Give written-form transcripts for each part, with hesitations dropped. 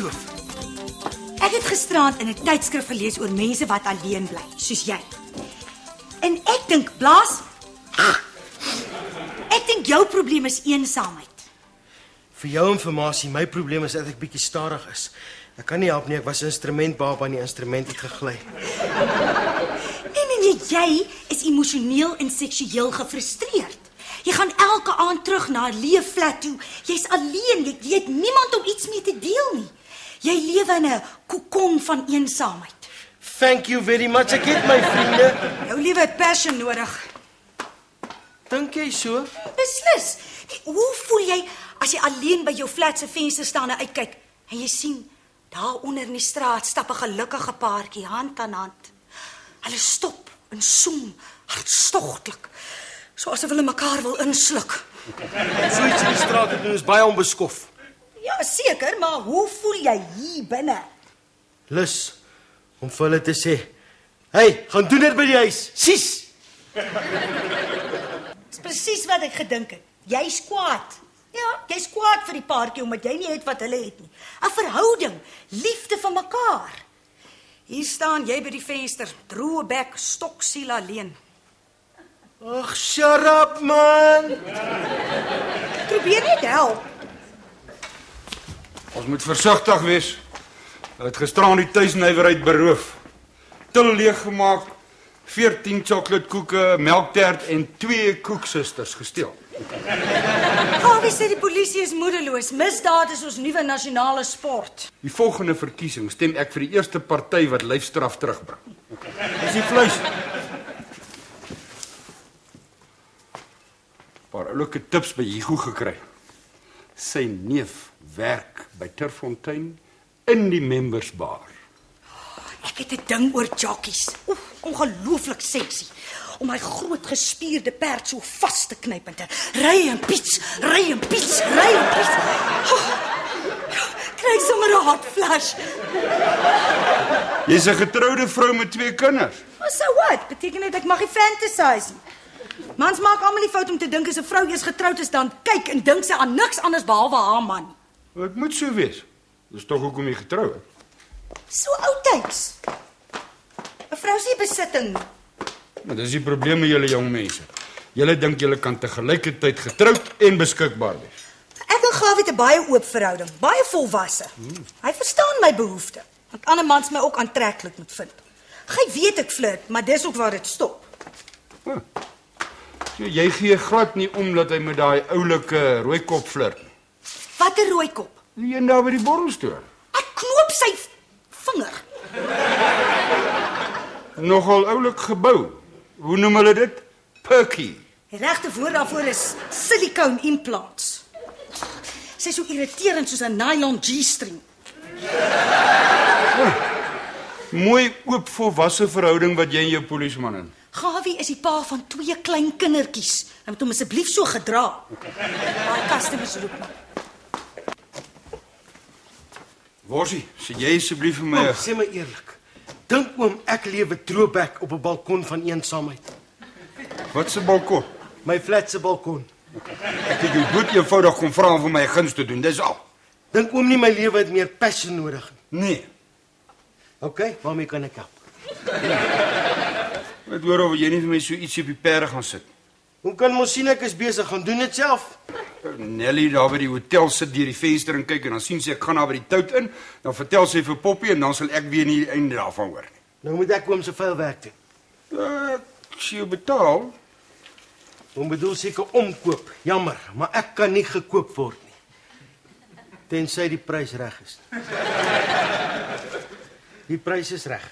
Toof. Ek het gisterand in 'n tydskrif gelees oor mense wat alleen bly, soos jy. En ek dink, Blaas, ek dink jou probleem is eensaamheid. Vir jou informasie, my probleem is dat ek bietjie stadig is. Ek kan nie help nie, ek was 'n instrumentbaba en die instrument het gegly. Nee, jy is emosioneel en seksueel gefrustreerd. Jy gaan elke aand terug na 'n leë flat toe. Jy's alleen, jy het niemand om iets mee te deel nie. Jy lewe in 'n kokon van eensaamheid. Thank you very much, ek het my vriende. Jou lewe het passion nodig. Dink jy so? Beslis. Hoe voel jy as jy alleen by jou flat se venster staan en uitkyk en jy sien daar onder in die straat stap 'n gelukkige paartjie hand aan hand. Hulle stop en soem hartstogtelik, soos of hulle mekaar wil insluk. So iets in die straat te doen is baie onbeskof. Ja, seker, maar hoe voel jy hier binne? Lus om vir hulle te sê, hey, gaan doen dit by die huis. Sies! Dis presies wat ek gedink het. Jy's kwaad. Ja, jy's kwaad vir die paartjie omdat jy nie het wat hulle het nie. 'n Verhouding, liefde vir mekaar. Hier staan jy by die venster, droë bek, stoksiel alleen. Ag, shut up, man. Probeer net help. Ons moet versigtig wees. Hulle het gisteraan die tuisnywerheid beroof. Til leeggemaak, 14 chocoladekoeke, melktert en 2 koeksusters gesteel. Gawie sê die polisie is moedeloos. Misdaad is ons nuwe nasionale sport. Die volgende verkiesing stem ek vir die eerste party wat lyfstraf terugbring. Dis die vleis. Paar oulike tips by Hugo gekry. Sy neef werk by Terfontein in die membersbar. Ek het 'n ding oor jockeys. Ongelooflik seksie. Om my groot gespierde perd so vas te knyp en te ry en piets, ry en piets, ry en piets. Kry sommer 'n hot flash. Jy's 'n getroude vrou met 2 kinders. So what? Beteken dit ek mag nie fantasize nie. Mans maak almal die fout om te dink as 'n vrou eers getroud is dan kyk en dink sy aan niks anders behalwe haar man. Dit moet so wees. Dis tog hoekom jy getrou het. So oudtyds. 'n Vrou se besitting. Maar dis die probleem met julle jong mense. Julle dink julle kan te gelykertyd getroud en beskikbaar wees. Ek en Gawie het 'n baie oop verhouding, baie volwasse. Hy verstaan my behoeftes. Want ander mans my ook aantreklik moet vind. Hy weet ek flirt, maar dis ook waar dit stop. So jy gee glad nie om dat hy met daai oulike rooikop flirt nie. Wat 'n rooikop. Die een daar by die borrelstoel. Ek knoop sy vinger. Nogal oulik gebou. Hoe noem hulle dit? Perky. Die regte woord daarvoor is silicone implants. Sy is so irriterend soos 'n nylon G-string. Mooi oop volwasse verhouding wat jy en jou polisieman in. Gawie is die pa van 2 klein kindertjies. Hy moet hom asseblief so gedra. Daai customers roep my. Worsie, sê jy asseblief vir my. Sê my eerlik. Dink oom, ek lewe throwback op 'n balkon van eensaamheid. Wat se balkon? My flat se balkon. Ek het jou dood eenvoudig kom vra om vir my 'n guns te doen. Dis al. Dink oom nie my lewe het meer passion nodig nie. Nee. Okay, waarmee kan ek help? Ek hoor of jy nie vir my so ietsie op die perde gaan sit. Hoe kan mos sien ek is besig, gaan doen dit self. Nelly daar by die hotel sit deur die venster en kyk en dan sien sy ek gaan daar by die tout in, dan vertel sy vir Poppy en dan sal ek weer nie die einde daarvan hoor nie. Nou moet ek oom se vuil werk doen. Ek sê jy betaal. Oom bedoel seker omkoop. Jammer, maar ek kan nie gekoop word nie. Tensy die prys reg is. Die prys is reg.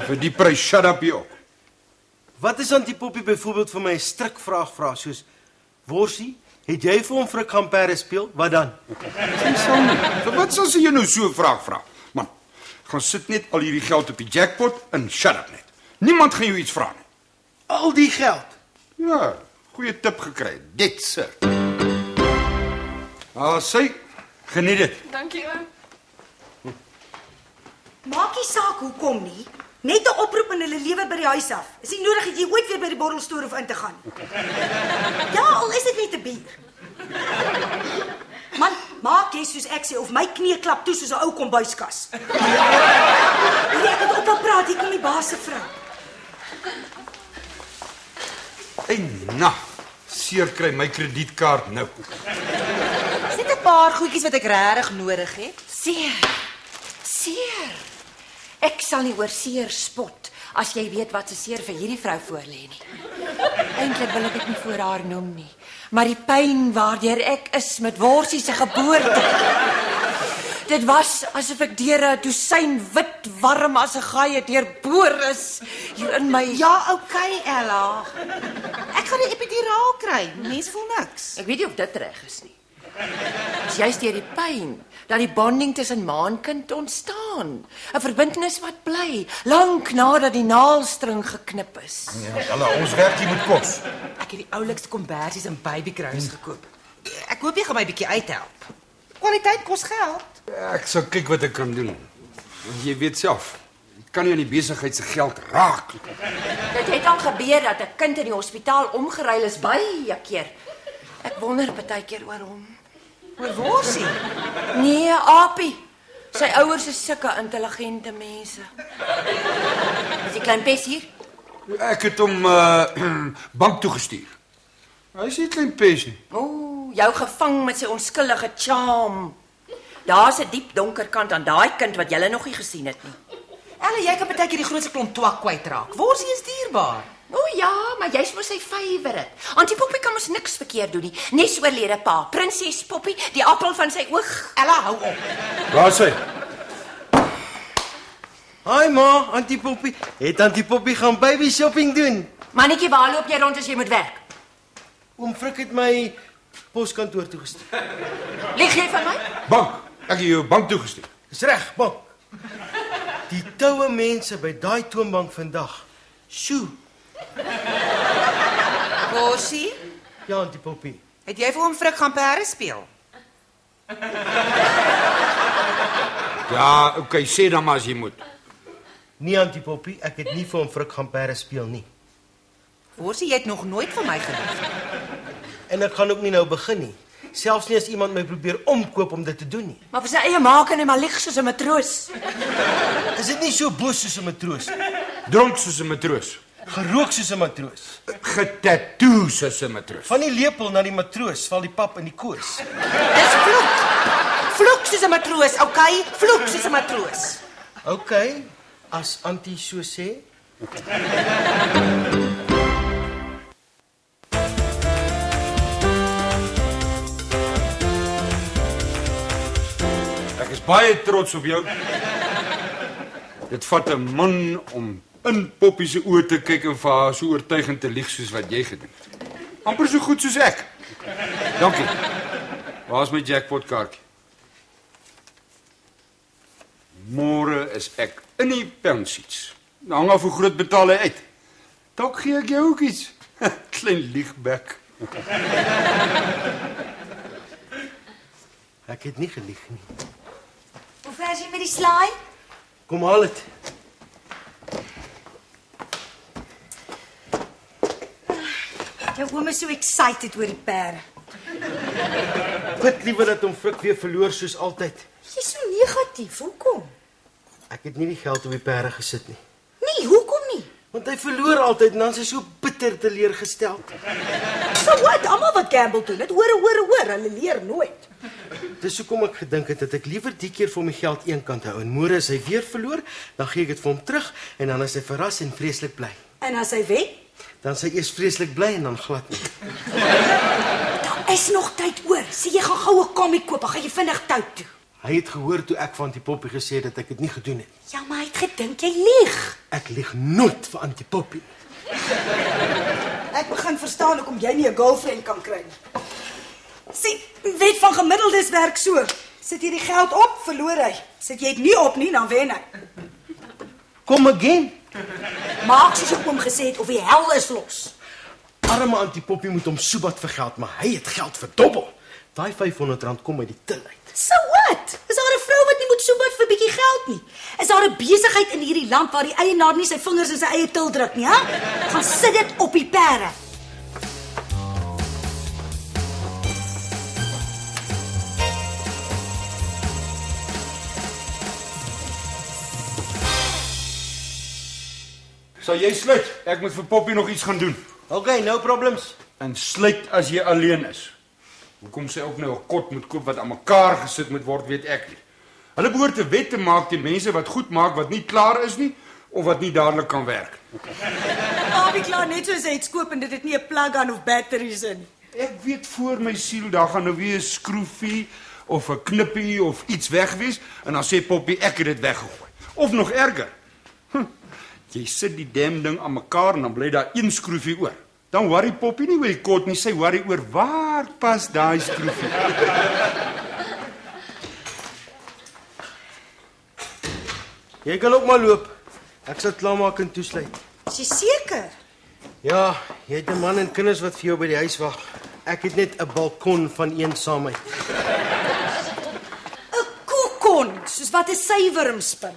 Vir die prys shut up jy ook. Wat is Auntie Poppy byvoorbeeld vir my 'n strikvraag vra soos Worsie, het jy vir hom Frik gaan perde speel? Wat dan? Sy sal nie. Vir wat sal sy jou nou so 'n vraag vra? Man, gaan sit net al hierdie geld op die jackpot en shut up net. Niemand gaan jou iets vra nie. Al die geld. Ja, goeie tip gekry. Dit sir. Sy geniet dit. Dankie oom. Maak nie saak hoekom nie. Net 'n oproep en hulle lewer by die huis af. Is nie nodig dat jy ooit weer by die borrelstoer of in te gaan. Ja, al is dit net 'n bier. Man, Maak jy soos ek sê of my knie klap toe soos 'n ou kombuiskas. Ek het ophou praat, hier kom die baas se vrou. En seer kry my kredietkaart nou. Is net 'n paar goedjies wat ek regtig nodig het. Seer. Ek sal nie oor seer spot as jy weet wat se seer vir hierdie vrou voorlê nie. Eintlik wil ek dit nie voor haar noem nie, maar die pyn waardeur ek is met Worsie se geboorte. Dit was asof ek deur 'n dosyn wit warm as 'n gaai deurboor is hier in my. Ja, okay, Ella. Ek gaan 'n epiduraal kry. Mens voel niks. Ek weet nie of dit reg is nie. Dis juist deur die pyn dat die bonding tussen ma en kind ontstaan. 'n Verbintenis wat bly, lank nadat die naalstring geknip is. Ja, ons werk hier met kos. Ek het die oulikste kombersies en babycrowns gekoop. Ek hoop jy gaan my bietjie uithelp. Kwaliteit kos geld. Ek sal kyk wat ek kan doen. Jy weet self, ek kan nie aan die besigheid se geld raak. Dit het al gebeur dat 'n kind in die hospitaal omgeruil is baie keer. Ek wonder baie keer oor hom. Oor Worsie? Nee, Apie. Sy ouers is sulke intelligente mense. Is die klein pes hier? Ek het hom bank toe gestuur. Hy is nie klein pes nie. Jou gevang met sy onskuldige charm. Daar's 'n diep donker kant aan daai kind wat jy nog nie gesien het nie. Ella, jy kan baie keer die grootste klomp twak kwytraak. Worsie is dierbaar. Ja, maar jy's mos sy favourite. Auntie Poppy kan mos niks verkeerd doen nie. Nes oorlede pa, Prinses Poppy, die appel van sy oog. Ella, hou op. Waar is hy? Hi ma, Auntie Poppy. Het Auntie Poppy gaan baby shopping doen? Mannetjie, waar loop jy rond as jy moet werk? Oom Frik het my poskantoor toe gestuur. Lieg jy van my? Bank. Ek het jou bank toe gestuur. Dis reg, bank. Die toue mense by daai toonbank vandag. Sjoe. Worsie, Ja, Auntie Poppy. het jy vir hom Frik gaan perde speel? Ja, okay, sê dan maar as jy moet. Nee, Auntie Poppy, ek het nie vir hom Frik gaan perde speel nie. Worsie, jy het nog nooit van my gelief. En ek gaan ook nie nou begin nie. Selfs nie as iemand my probeer omkoop om dit te doen nie. Maar vir sy eie maak en hy maar lieg soos 'n matroos. Is dit nie so boos soos 'n matroos? Dronk soos 'n matroos. Gerook soos 'n matroos. Getattoo soos 'n matroos. Van die lepel na die matroos val die pap in die koos. Dis vloek. Vloek soos 'n matroos, okay? Vloek soos 'n matroos. Okay, as Auntie so sê. Ek is baie trots op jou. Dit vat 'n man om in Poppy se oë te kyk en vir haar so oortuigend te lieg soos wat jy gedoen het. Amper so goed soos ek. Dankie. Waar's my jackpot kaartjie? Môre is ek in die pensies. Hang af hoe groot betaal hy uit. Dalk gee ek jou ook iets. Klein liegbek. Ek het nie gelieg nie. Hoe ver is jy met die slaai? Kom haal dit. Jou oom is so excited oor die perde. Bid liewer dat hom Frik weer verloor soos altyd. Jy's so negatief. Hoekom? Ek het nie die geld op die perde gesit nie. Nee, hoekom nie? Want hy verloor altyd en dan is hy so bitter teleurgestel. So wat? Almal wat gamble doen, dit hoor, hulle leer nooit. Dis hoekom ek gedink het dat ek liewer die keer vir my geld eenkant hou en môre as hy weer verloor, dan gee ek dit vir hom terug en dan is hy verras en vreeslik bly. En as hy wen? Dan is hy eers vreeslik bly en dan glad nie. Daar is nog tyd oor. Sê jy gaan gou 'n kommie koop, dan gaan jy vinnig tou toe. Hy het gehoor toe ek vir Auntie Poppy gesê het dat ek dit nie gedoen het. Ja, maar hy het gedink jy lieg. Ek lieg nooit vir Auntie Poppy. Ek begin verstaan hoekom jy nie 'n girlfriend kan kry nie. Sien, wet van gemiddeldes werk so. Sit jy die geld op, verloor hy. Sit jy dit nie op nie, dan wen hy. Kom again. Maak soos ek hom gesê het of die hel is los. Arme Auntie Poppy moet hom soebat vir geld, maar hy het geld verdubbel. Daai R500 kom uit die til uit. So what? Is daar 'n vrou wat nie moet soebat vir 'n bietjie geld nie? Is daar 'n besigheid in hierdie land waar die eienaar nie sy vingers in sy eie til druk nie, hè? Gaan sit dit op die perde. Sal jy sluit? Ek moet vir Poppy nog iets gaan doen. Okay, no problems. En sluit as jy alleen is. Hoekom sy ook nou 'n kot moet koop wat aan mekaar gesit moet word, weet ek nie. Hulle behoort 'n wet te maak teen mense wat goed maak wat nie klaar is nie of wat nie dadelik kan werk. Abi klaar net soos hy iets koop en dit het nie 'n plug-in of batteries in. Ek weet voor my siel daar gaan nou weer 'n skroefie of 'n knippie of iets weg wees en dan sê Poppy ek het dit weggegooi. Of nog erger. Jy sit die damn ding aan mekaar en dan bly daar een skroefie oor. Dan worry Poppy nie oor die kot nie, sy worry oor waar pas daai skroefie. Jy kan ook maar loop. Ek sal klaarmaak en toesluit. Is jy seker? Ja, jy het 'n man en kinders wat vir jou by die huis wag. Ek het net 'n balkon van eensaamheid. 'n Kokon, soos wat 'n suiwerm spin.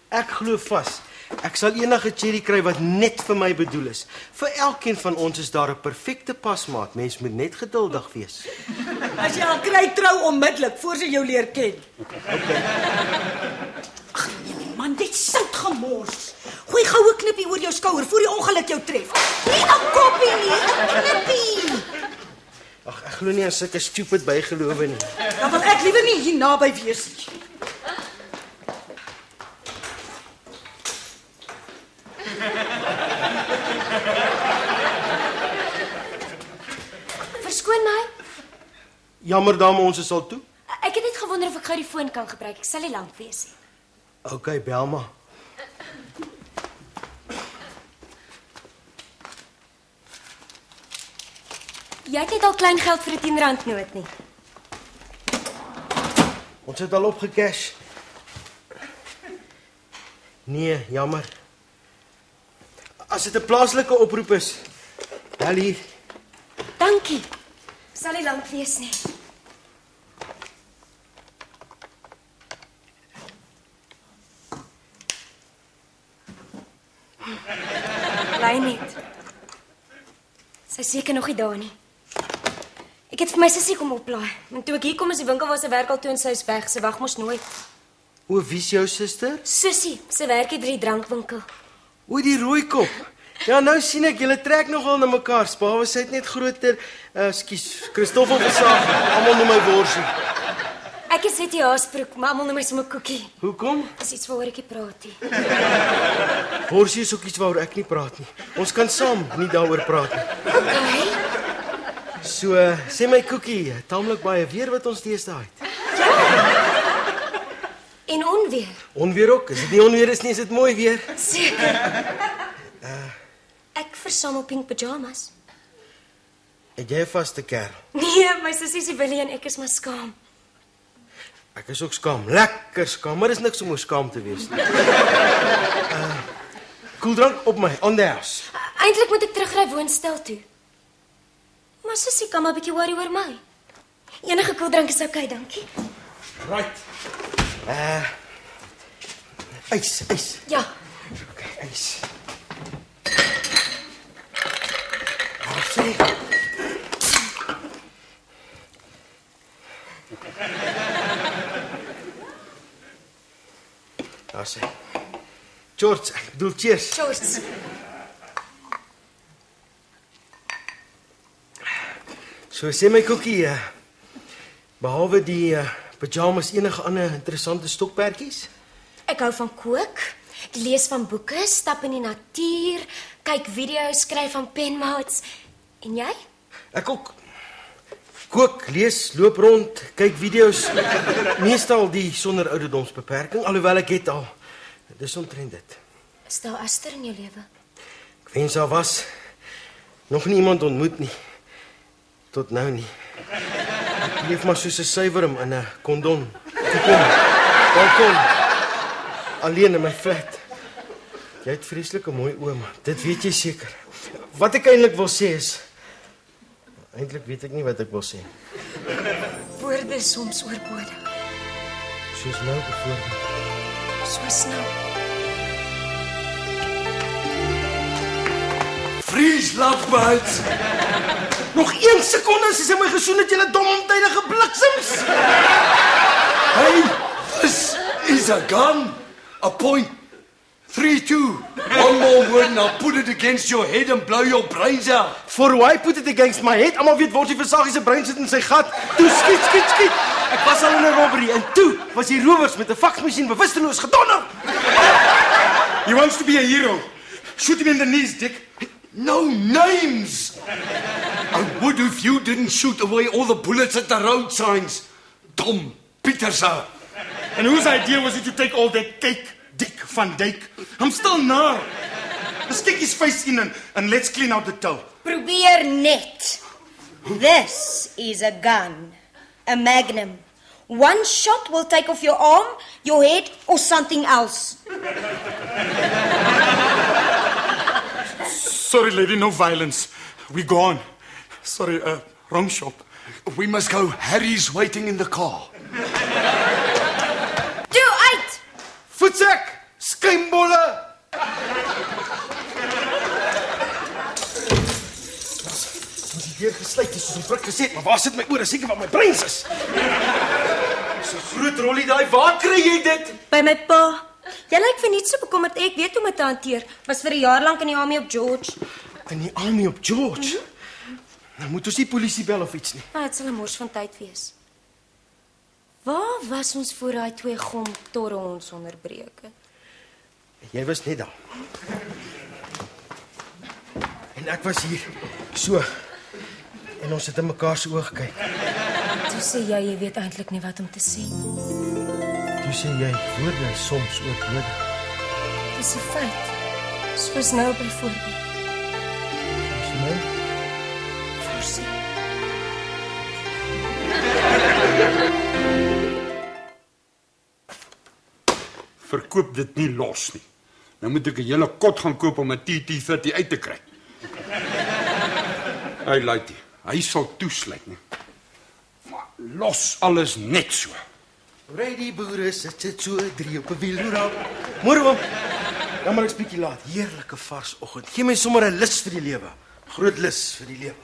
Ek glo vas. Ek sal enige cherry kry wat net vir my bedoel is. Vir elkeen van ons is daar 'n perfekte pasmaat. Mens moet net geduldig wees. As jy al kry, trou onmiddellik voor sy jou leer ken. Ag nee man, dit sout gemors. Gooi goue knippie oor jou skouer voor die ongeluk jou tref. Nie 'n koppie nie, 'n knippie. Ag, ek glo nie aan sulke stupid bygelowe nie. Dan wil ek liewer nie hier naby wees nie. Verskoon my. Jammer dame, ons is al toe. Ek het net gewonder of ek gou die foon kan gebruik. Ek sal nie lank wees nie. Okay, bel maar. Jy het net al klein geld vir 'n R10 noot nie. Ons het al opgecash. Nee, jammer. As dit 'n plaaslike oproep is, bel hier. Dankie. Sal nie lank wees nie. Bly net. Sy is seker nog nie daar nie. Ek het vir my sussie kom oplaai. En toe ek hier kom is die winkel waar sy werk al toe en sy is weg. Sy wag mos nooit. O, wie is jou suster? Sussie, sy werk hier by die drankwinkel. O, die rooi kop. Ja, nou sien ek, julle trek nogal na mekaar. Behalwe sy het net groter, Christoffel Versaag. Almal noem my Worsie. Ek is net die haasbroek, maar almal noem my sommer Koekie. Hoekom? Dis iets waaroor ek nie praat nie. Worsie is ook iets waaroor ek nie praat nie. Ons kan saam nie daaroor praat nie. Okay. So, sê my Koekie, taamlik baie weer wat ons deesdae het. En onweer. Onweer ook. As dit nie onweer is nie, is dit mooi weer. Seker. Ek versamel pink pyjamas. Het jy 'n vaste kerel? Nee, my sussie se Willie en ek is maar skaam. Ek is ook skaam. Lekker skaam, maar dis niks om oor skaam te wees nie. Koeldrank op my, on the house. Eintlik moet ek terugry woonstel toe. Maar sussie kan maar 'n bietjie worry oor my. Enige koeldrank is okay, dankie. Right. Ys. Ja. Okay, ys. Sê. Daar sê. George, ek bedoel cheers. Cheers. So sê my Koekie, behalwe die pyjamas enige ander interessante stokperdjies? Ek hou van kook, lees van boeke, stap in die natuur, kyk video's, skryf van penmaats. En jy? Ek ook. Kook, lees, loop rond, kyk video's. Meestal die sonder ouderdomsbeperking, alhoewel ek het al. Dis omtrent dit. Is daar aster in jou lewe? Ek wens daar was nog nie iemand ontmoet nie. Tot nou nie. Ek leef maar soos 'n suiwerm in 'n kondon. Balkon. Alleen in my flat. Jy het vreeslike mooi oë, man. Dit weet jy seker. Wat ek eintlik wil sê is, eintlik weet ek nie wat ek wil sê. Woorde is soms oorbodig. Soos nou byvoorbeeld. So snel. Freeze, lovebirds! Nog 1 sekonde as jy my gesoen het, julle dom ontydige bliksems. Hey, this is a gun. A point 3-2. One more word and I'll put it against your head and blow your brains out. For why put it against my head? Almal weet Worsie Versagie se brein sit in sy gat. Toe skiet. Ek was al in 'n robbery en toe was die rowers met 'n faksmasjien bewusteloos gedonder. He wants to be a hero. Shoot him in the knees, Dick. No names! I would if you didn't shoot away all the bullets at the road signs. Tom Pieterse. And whose idea was it to take all that cake, Dick van Dijk? I'm still nar. Let's kick his face in and let's clean out the toe. Probeer net. This is a gun. A Magnum. One shot will take off your arm, your head, or something else. Sorry, lady, no violence. We go on. Sorry, wrong shop. We must go. Harry's waiting in the car. Toe uit! Voetsak, skuimbolle. Ons het weer gesluit, soos ons druk gesê het, maar waar sit my ore? Seker wat my brein is. So groot rollie daai, waar kry jy dit? By my pa. Jy lyk vir niets so bekommerd. Ek weet hoe om dit te hanteer. Was vir 'n jaar lank in die army op George. In die army op George? Nou moet ons die polisie bel of iets nie. Dit sal 'n mors van tyd wees. Waar was ons voor daai 2 gomtorre ons onderbreek het? Jy was net daar. En ek was hier, so. En ons het in mekaar se oë gekyk. Toe sê jy weet eintlik nie wat om te sê. Toe sê jy, woorde is soms ook nodig. Dis 'n feit. Soos nou byvoorbeeld. Soos nou? Forsie. Verkoop dit nie los nie. Nou moet ek 'n hele kot gaan koop om 'n TT30 uit te kry. Hy laat dit. Hy sal toesluit nie. Maar los alles net so. Ry die boere sit so 3 op 'n wiel hoera. Môre oom. Dan maar ek bietjie laat. Heerlike vars oggend. Gee my sommer 'n lus vir die lewe. Groot lus vir die lewe.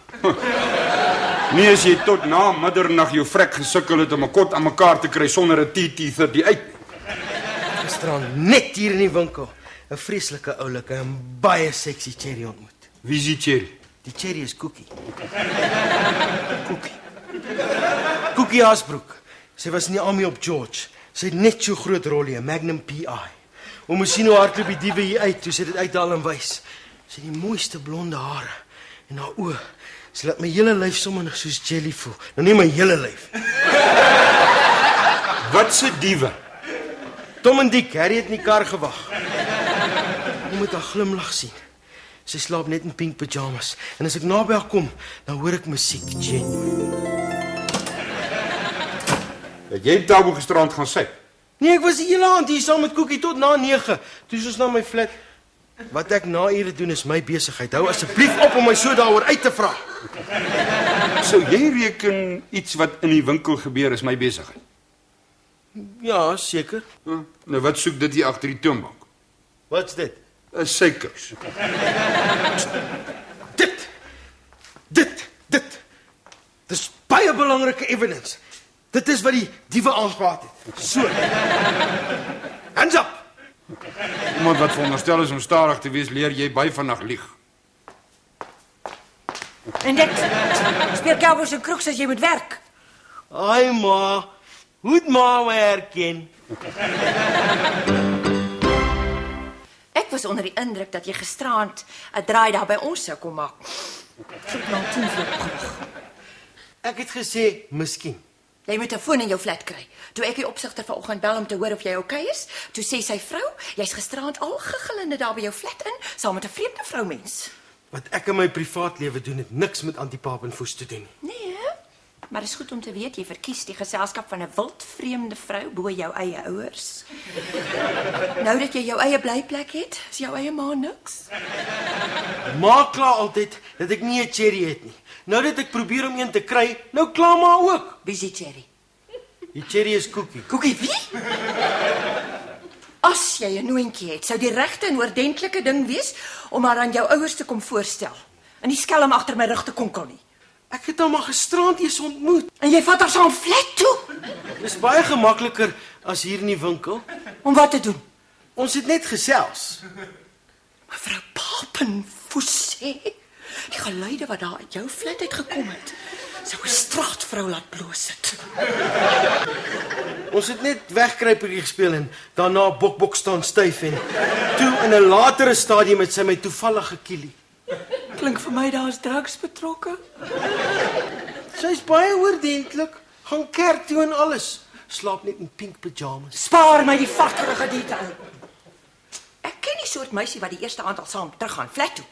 Nie as jy tot na middernag jou vrek gesukkel het om 'n kot aan mekaar te kry sonder 'n TT30 uit. Gisteraan net hier in die winkel 'n vreeslike oulike en baie sexy cherry ontmoet. Wie is die cherry? Die cherry is Cookie. Cookie Asbroek. Sy was in die army op George. Sy het net so groot rollie, 'n Magnum PI. Om te sien hoe hardloop die diewe hier uit, toe sy dit uithaal en wys. Sy het die mooiste blonde hare en haar oë. Sy laat my hele lyf sommer nog soos jelly voel. Nou nie my hele lyf. Wat se diewe? Tom en Dick, Harry het in die kar gewag. Jy moet haar glimlag sien. Sy slaap net in pink pyjamas. En as ek naby haar kom, dan hoor ek musiek, genuine. Het jy Tabo gisterand gaan sy? Nee, ek was die hele aand hier saam met Cookie tot na 9. Toe is ons na my flat. Wat ek na ure doen is my besigheid. Hou asseblief op om my so daaroor uit te vra. Sou jy reken iets wat in die winkel gebeur is my besigheid? Ja, seker. Nou wat soek dit hier agter die toonbank? Wat's dit? 'n Suikers. Dit. Dis baie belangrike evidence. Dit is wat die diewe aangepraat het. So. Hands up. Iemand wat veronderstel is om stadig te wees, leer jy by vandag lieg. En dit speel cowboys en kroeks as jy moet werk. Ai ma, hoe het ma werken? Ek was onder die indruk dat jy gisteraand 'n draai daar by ons sou kom maak. Ek het nou 10 uur opgewag. Ek het gesê, miskien. Jy moet 'n foon in jou flat kry. Toe ek die opsigter vanoggend bel om te hoor of jy okay is, toe sê sy vrou, jy's gisteraand al gegillende daar by jou flat in, saam met 'n vreemde vroumens. Wat ek in my privaatlewe doen het niks met antipaap en voes te doen. Nee, maar dit is goed om te weet jy verkies die geselskap van 'n wildvreemde vrou bo jou eie ouers. Nou dat jy jou eie blyplek het, is jou eie ma niks. Ma kla altyd dat ek nie 'n cherry het nie. Nou dat ek probeer om een te kry, nou kla ma ook. Wie is die cherry? Die cherry is Cookie. Cookie wie? As jy 'n noontjie het, sou die regte en oordentlike ding wees om haar aan jou ouers te kom voorstel. En nie skelm agter my rug te konkel nie. Ek het haar maar gisterand eens ontmoet. En jy vat haar saam flat toe. Dis baie gemakliker as hier in die winkel. Om wat te doen? Ons het net gesels. Mevrou Papenfoes sê, die geluide wat daar uit jou flat uitgekom het, sou 'n straatvrou laat bloos het. Ons het net wegkruiperie gespeel en daarna bok staan styf en toe in 'n latere stadium het sy my toevallig gekielie. Klink vir my daar's drugs betrokke. Sy's baie oordentlik, gaan kerk toe en alles. Slaap net in pink pyjamas. Spaar my die vakkerige detail. Ek ken die soort meisie wat die eerste aand al saam teruggaan flat toe.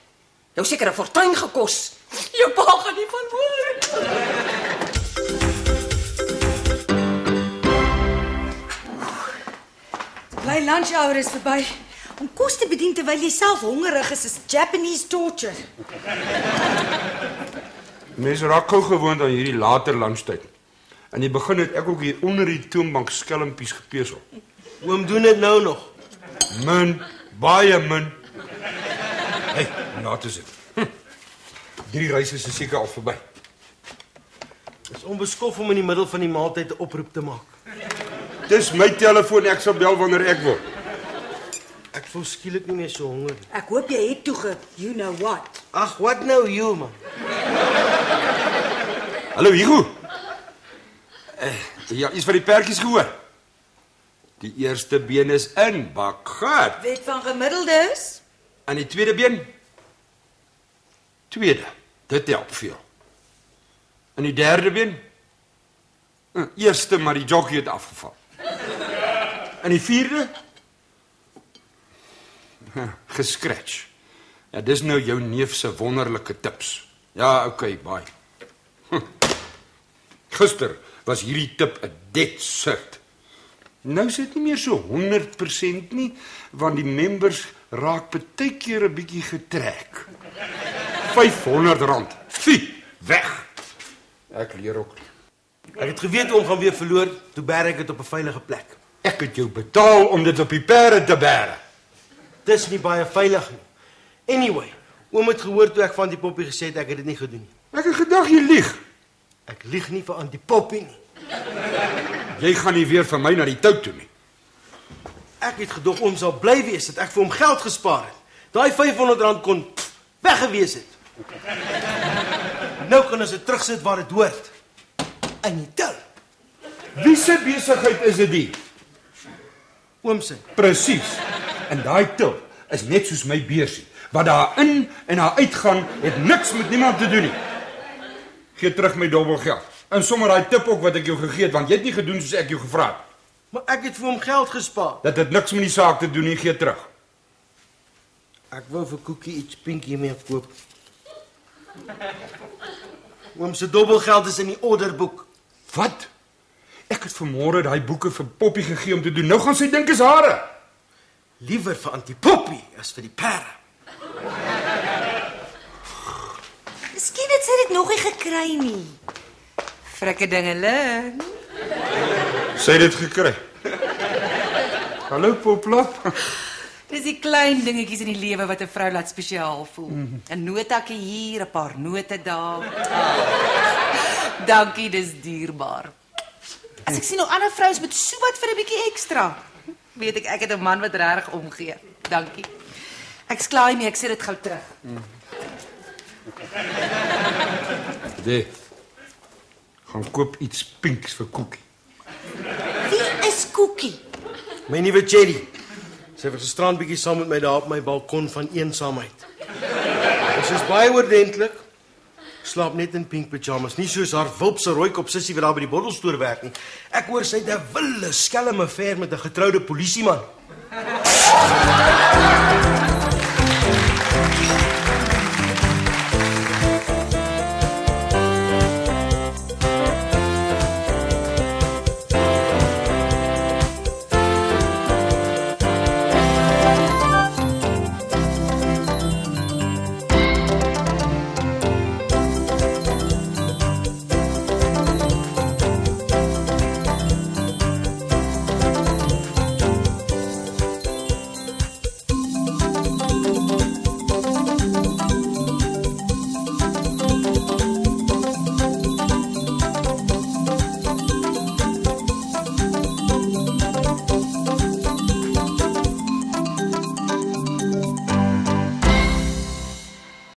Jou seker 'n fortuin gekos. Jou pa gaan nie van hoor. Bly lunch hour is verby. Om kos te bedien terwyl jy self hongerig is Japanese torture. Mense raak gou gewoond aan hierdie later lunchtyd. In die begin het ek ook hier onder die toonbank skelmpies gepesel. Oom doen dit nou nog. Min, baie min. Hey, laat is dit. 3 reise is seker al verby. Dis onbeskof om in die middel van die maaltyd 'n oproep te maak. Dis my telefoon, ek sal bel wanneer ek wil. Ek voel skielik nie meer so honger nie. Ek hoop jy het toe you know what. Ag, what nou you man? Hallo Hugo. Ja, iets van die perdjies gehoor. Die eerste been is in, bakgat. Weet van gemiddeldes? En die tweede been? Tweede. Dit help veel. En die derde been? Eerste, maar die jockey het afgeval. En die vierde? Gescratch. Ja, dis nou jou neef se wonderlike tips. Ja, okay, bye. Gister was hierdie tip 'n dead cert. Nou is dit nie meer so 100% nie, want die members raak baie keer 'n bietjie getrek. R500. Fie, weg. Ek leer ook. Ek het geweet oom gaan weer verloor, toe bær ek dit op 'n veilige plek. Ek het jou betaal om dit op die perde te bære. Dis nie baie veilig nie. Anyway, oom het gehoor toe ek van die poppie gesê het ek het dit nie gedoen nie. Ek het gedag jy lieg. Ek lieg nie vir antipoppie nie. Jy gaan nie weer van my na die tou toe nie. Ek het gedog oom sal bly wees dat ek vir hom geld gespaar het. Daai R500 kon weggewees het. Nou kan ons dit terugsit waar dit hoort. In die til. Wie se besigheid is dit die? Oom se. Presies. En daai til is net soos my beursie. Wat daar in en daar uitgaan, het niks met niemand te doen nie. Gee terug my dobbelgeld. En sommer daai tip ook wat ek jou gegee het, want jy het nie gedoen soos ek jou gevra het. Maar ek het vir hom geld gespaar. Dat het niks met die saak te doen nie, gee terug. Ek wou vir Koekie iets pink hiermee koop. Oom se dobbelgeld is in die orderboek. Wat? Ek het vanmôre daai boeke vir Poppie gegee om te doen. Nou gaan sy dink is hare. Liewer vir antipoppie as vir die perde. Miskien het sy dit nog nie gekry nie. Frikke dingeling. Sy het dit gekry. Hallo Poplap. Dis die klein dingetjies in die lewe wat 'n vrou laat spesiaal voel. 'n Notakkie hier, 'n paar note daar. Dankie, dis dierbaar. As ek sien nou ander vrouens met so wat vir 'n bietjie ekstra, weet ek het 'n man wat regtig omgee. Dankie. Ek's klaar hiermee, ek sê dit gou terug. Dit. Gaan koop iets pinks vir Koekie. Wie is Koekie? My nuwe Cherry. Sy was gisterand bietjie saam met my daar op my balkon van eensaamheid. En sy is baie oordentlik. Slaap net in pink pyjamas, nie soos haar wulpse rooikop sussie wat daar by die bottelstoer werk nie. Ek hoor sy het 'n wille skelm affair met 'n getroude polisieman.